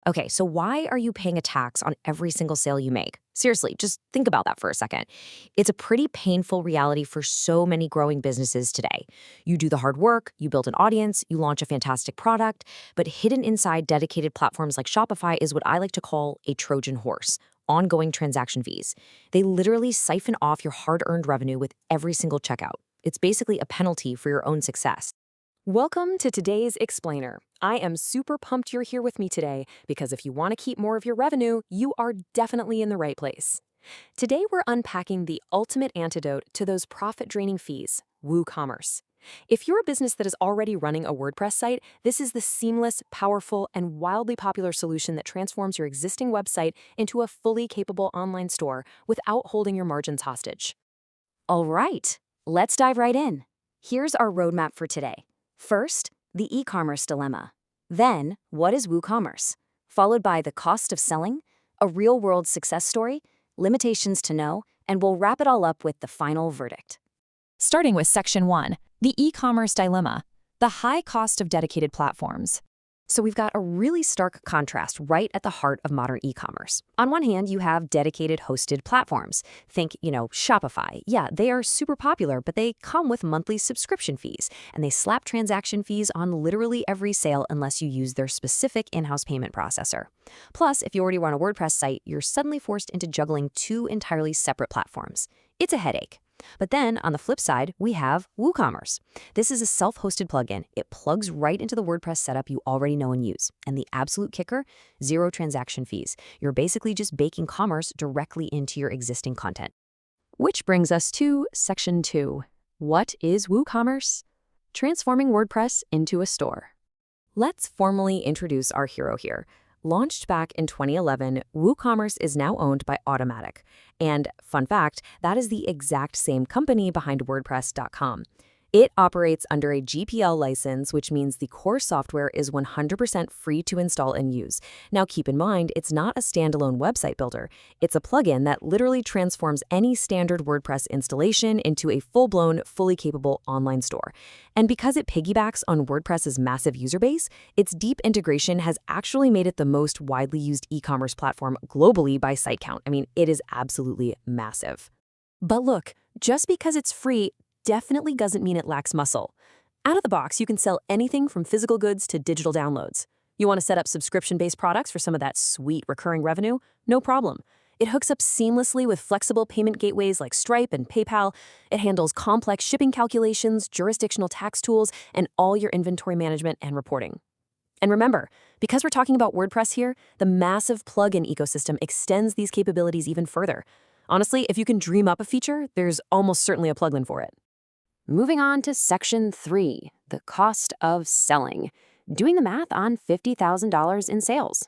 Okay, so why are you paying a tax on every single sale you make? Seriously, just think about that for a second. It's a pretty painful reality for so many growing businesses today. You do the hard work, you build an audience, you launch a fantastic product, but hidden inside dedicated platforms like Shopify is what I like to call a Trojan horse: ongoing transaction fees. They literally siphon off your hard-earned revenue with every single checkout. It's basically a penalty for your own success. Welcome to today's Explainer. I am super pumped you're here with me today because if you want to keep more of your revenue, you are definitely in the right place. Today we're unpacking the ultimate antidote to those profit-draining fees, WooCommerce. If you're a business that is already running a WordPress site, this is the seamless, powerful, and wildly popular solution that transforms your existing website into a fully capable online store without holding your margins hostage. All right, let's dive right in. Here's our roadmap for today. First, the e-commerce dilemma. Then, what is WooCommerce? Followed by the cost of selling, a real-world success story, limitations to know, and we'll wrap it all up with the final verdict. Starting with Section 1, the e-commerce dilemma, the high cost of dedicated platforms. So we've got a really stark contrast right at the heart of modern e-commerce. On one hand, you have dedicated hosted platforms. Think, Shopify. Yeah, they are super popular, but they come with monthly subscription fees, and they slap transaction fees on literally every sale unless you use their specific in-house payment processor. Plus, if you already run a WordPress site, you're suddenly forced into juggling two entirely separate platforms. It's a headache. But then, on the flip side, we have WooCommerce. This is a self-hosted plugin. It plugs right into the WordPress setup you already know and use. And the absolute kicker? Zero transaction fees. You're basically just baking commerce directly into your existing content. Which brings us to Section 2. What is WooCommerce? Transforming WordPress into a store. Let's formally introduce our hero here. Launched back in 2011, WooCommerce is now owned by Automatic. And fun fact, that is the exact same company behind WordPress.com. It operates under a GPL license, which means the core software is 100% free to install and use. Now keep in mind, it's not a standalone website builder. It's a plugin that literally transforms any standard WordPress installation into a full-blown, fully capable online store. And because it piggybacks on WordPress's massive user base, its deep integration has actually made it the most widely used e-commerce platform globally by site count. I mean, it is absolutely massive. But look, just because it's free definitely doesn't mean it lacks muscle. Out of the box, you can sell anything from physical goods to digital downloads. You want to set up subscription-based products for some of that sweet recurring revenue? No problem. It hooks up seamlessly with flexible payment gateways like Stripe and PayPal. It handles complex shipping calculations, jurisdictional tax tools, and all your inventory management and reporting. And remember, because we're talking about WordPress here, the massive plugin ecosystem extends these capabilities even further. Honestly, if you can dream up a feature, there's almost certainly a plugin for it. Moving on to Section 3, the cost of selling. Doing the math on $50,000 in sales.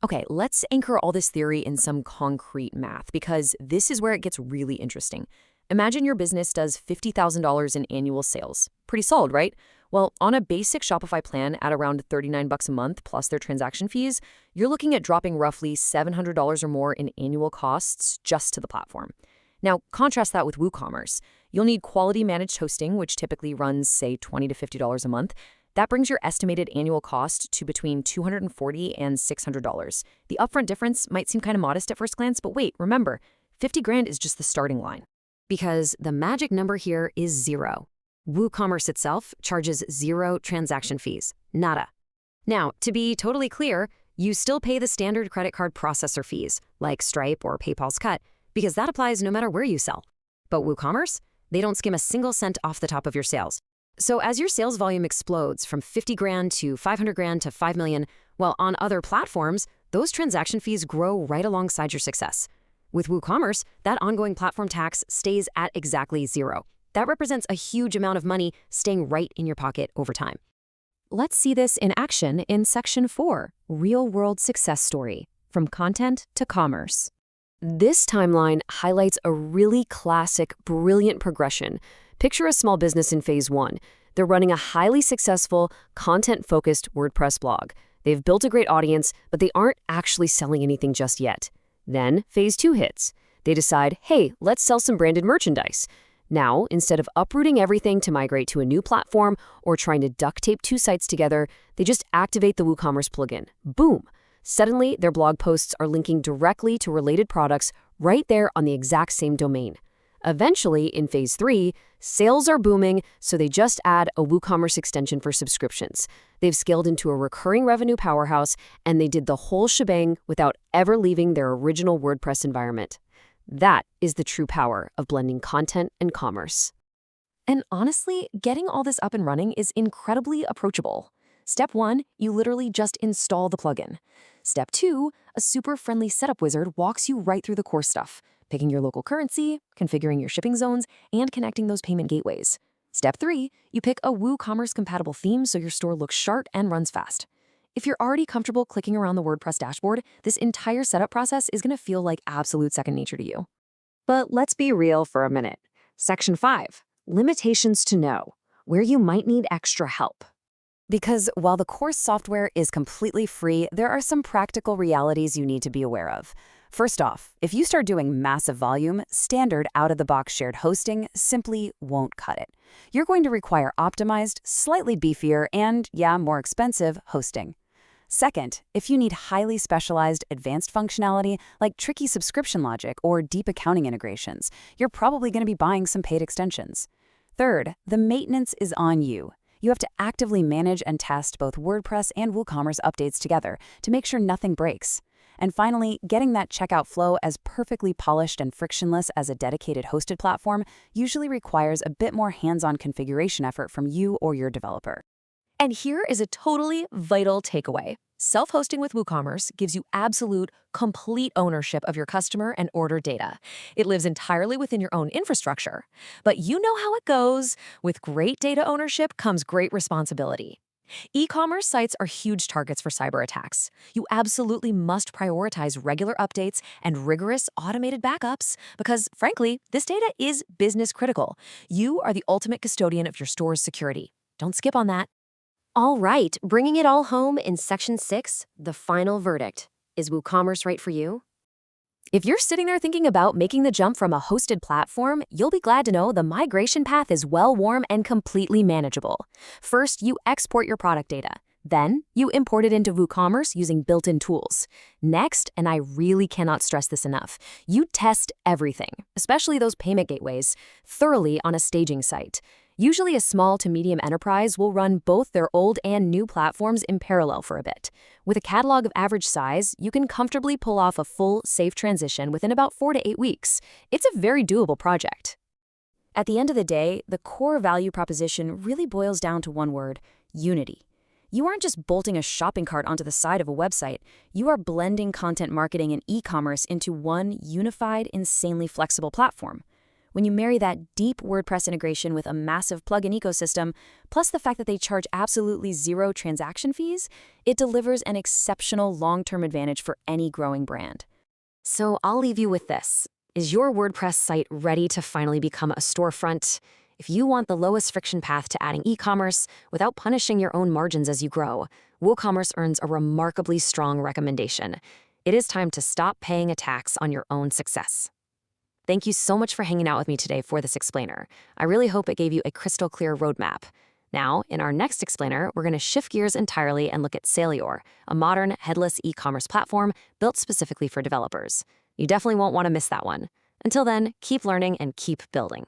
Okay, let's anchor all this theory in some concrete math, because this is where it gets really interesting. Imagine your business does $50,000 in annual sales. Pretty solid, right? Well, on a basic Shopify plan at around $39 a month plus their transaction fees, you're looking at dropping roughly $700 or more in annual costs just to the platform. Now, contrast that with WooCommerce. You'll need quality managed hosting, which typically runs, say, $20 to $50 a month. That brings your estimated annual cost to between $240 and $600. The upfront difference might seem kind of modest at first glance, but wait, remember, $50,000 is just the starting line. Because the magic number here is zero. WooCommerce itself charges zero transaction fees. Nada. Now, to be totally clear, you still pay the standard credit card processor fees, like Stripe or PayPal's cut, because that applies no matter where you sell. But WooCommerce, they don't skim a single cent off the top of your sales. So as your sales volume explodes from $50,000 to $500,000 to $5 million, well, on other platforms, those transaction fees grow right alongside your success. With WooCommerce, that ongoing platform tax stays at exactly zero. That represents a huge amount of money staying right in your pocket over time. Let's see this in action in Section 4, Real-World Success Story, from Content to Commerce. This timeline highlights a really classic, brilliant progression. Picture a small business in phase 1. They're running a highly successful, content-focused WordPress blog. They've built a great audience, but they aren't actually selling anything just yet. Then phase 2 hits. They decide, hey, let's sell some branded merchandise. Now, instead of uprooting everything to migrate to a new platform or trying to duct tape two sites together, they just activate the WooCommerce plugin. Boom! Suddenly, their blog posts are linking directly to related products right there on the exact same domain. Eventually, in phase 3, sales are booming, so they just add a WooCommerce extension for subscriptions. They've scaled into a recurring revenue powerhouse, and they did the whole shebang without ever leaving their original WordPress environment. That is the true power of blending content and commerce. And honestly, getting all this up and running is incredibly approachable. Step 1, you literally just install the plugin. Step 2, a super friendly setup wizard walks you right through the core stuff, picking your local currency, configuring your shipping zones, and connecting those payment gateways. Step 3, you pick a WooCommerce compatible theme so your store looks sharp and runs fast. If you're already comfortable clicking around the WordPress dashboard, this entire setup process is going to feel like absolute second nature to you. But let's be real for a minute. Section 5, limitations to know, where you might need extra help. Because while the course software is completely free, there are some practical realities you need to be aware of. First off, if you start doing massive volume, standard out-of-the-box shared hosting simply won't cut it. You're going to require optimized, slightly beefier, and, yeah, more expensive hosting. Second, if you need highly specialized, advanced functionality like tricky subscription logic or deep accounting integrations, you're probably going to be buying some paid extensions. Third, the maintenance is on you. You have to actively manage and test both WordPress and WooCommerce updates together to make sure nothing breaks. And finally, getting that checkout flow as perfectly polished and frictionless as a dedicated hosted platform usually requires a bit more hands-on configuration effort from you or your developer. And here is a totally vital takeaway. Self-hosting with WooCommerce gives you absolute, complete ownership of your customer and order data. It lives entirely within your own infrastructure. But you know how it goes. With great data ownership comes great responsibility. E-commerce sites are huge targets for cyber attacks. You absolutely must prioritize regular updates and rigorous automated backups because, frankly, this data is business critical. You are the ultimate custodian of your store's security. Don't skip on that. All right, bringing it all home in Section 6, the final verdict. Is WooCommerce right for you? If you're sitting there thinking about making the jump from a hosted platform, you'll be glad to know the migration path is well-worn and completely manageable. First, you export your product data. Then, you import it into WooCommerce using built-in tools. Next, and I really cannot stress this enough, you test everything, especially those payment gateways, thoroughly on a staging site. Usually a small to medium enterprise will run both their old and new platforms in parallel for a bit. With a catalog of average size, you can comfortably pull off a full, safe transition within about 4 to 8 weeks. It's a very doable project. At the end of the day, the core value proposition really boils down to one word: unity. You aren't just bolting a shopping cart onto the side of a website. You are blending content marketing and e-commerce into one unified, insanely flexible platform. When you marry that deep WordPress integration with a massive plugin ecosystem, plus the fact that they charge absolutely zero transaction fees, it delivers an exceptional long-term advantage for any growing brand. So I'll leave you with this. Is your WordPress site ready to finally become a storefront? If you want the lowest friction path to adding e-commerce without punishing your own margins as you grow, WooCommerce earns a remarkably strong recommendation. It is time to stop paying a tax on your own success. Thank you so much for hanging out with me today for this explainer. I really hope it gave you a crystal clear roadmap. Now, in our next explainer, we're going to shift gears entirely and look at Saleor, a modern headless e-commerce platform built specifically for developers. You definitely won't want to miss that one. Until then, keep learning and keep building.